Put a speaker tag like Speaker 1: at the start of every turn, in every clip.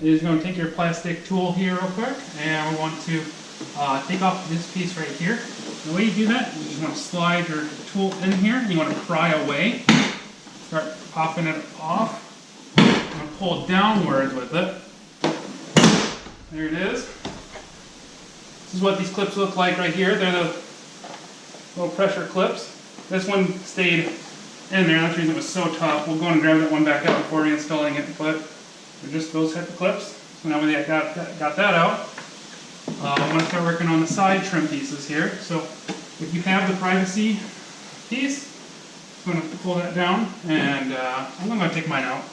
Speaker 1: is you're going to take your plastic tool here real quick, and we want to take off this piece right here. The way you do that, you just want to slide your tool in here, and you want to pry away. Start popping it off. I'm going to pull downwards with it. There it is. This is what these clips look like right here. They're the little pressure clips. This one stayed in there. That's the reason it was so tough. We'll go and grab that one back out before reinstalling it, but they're just those type of clips. So now we got that out, I'm going to start working on the side trim pieces here. So if you have the privacy piece, I'm going to pull that down, and I'm going to take mine out.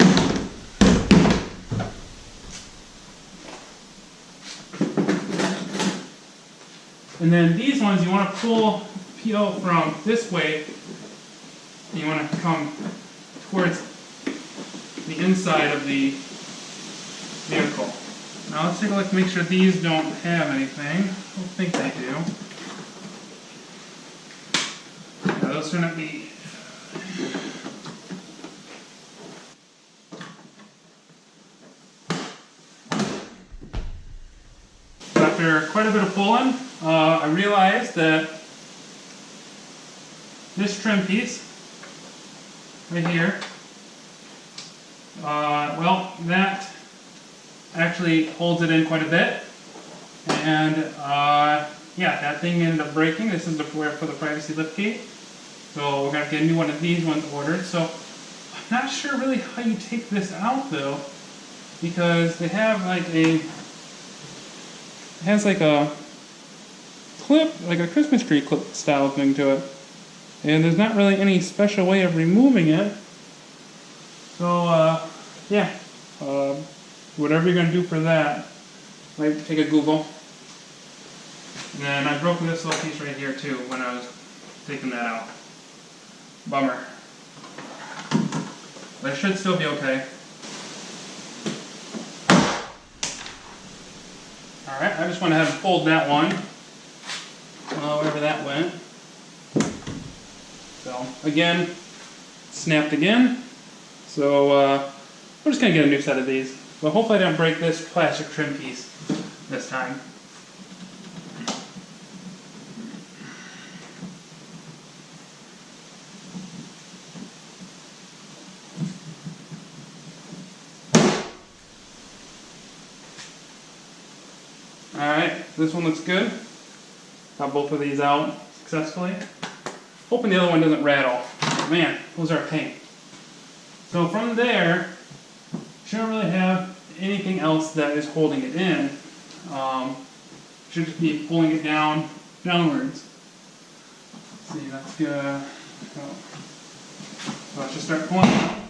Speaker 1: And then these ones you want to peel from this way. You want to come towards the inside of the vehicle. Now let's take a look to make sure these don't have anything. I don't think they do. Yeah, those shouldn't be. After quite a bit of pulling, I realized that this trim piece right here, well, that actually holds it in quite a bit, and yeah, that thing ended up breaking. This is for the privacy liftgate, so we're going to get a new one of these ones ordered. So I'm not sure really how you take this out though, because they have like it has like a clip, like a Christmas tree clip style thing to it, and there's not really any special way of removing it. So yeah, whatever you're going to do for that, might take a Google. And then I broke this little piece right here too when I was taking that out. Bummer. But it should still be okay. Alright, I just went ahead and pulled that one, wherever that went. So again, snapped again. So we're just going to get a new set of these. But hopefully I don't break this plastic trim piece this time. Alright, this one looks good. Got both of these out successfully. Hoping the other one doesn't rattle. Man, those are a pain. So from there, shouldn't really have anything else that is holding it in. Should just be pulling it downwards. Let's see, that's good. So let's just start pulling it out.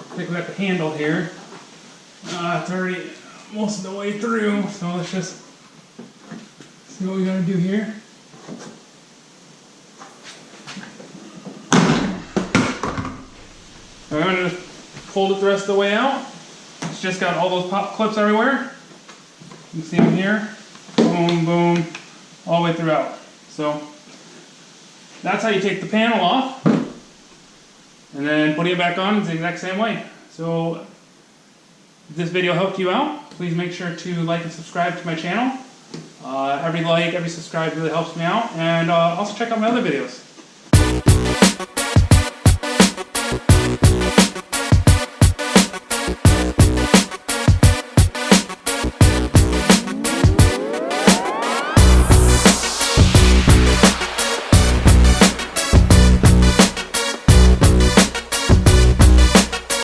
Speaker 1: I think we got the handle here. It's already most of the way through, so let's just see what we gotta do here. I'm gonna just fold it the rest of the way out. It's just got all those pop clips everywhere. You can see them here. Boom, boom, all the way throughout. So that's how you take the panel off. And then putting it back on is the exact same way. So if this video helped you out, please make sure to like and subscribe to my channel. Every like, every subscribe really helps me out. And also check out my other videos.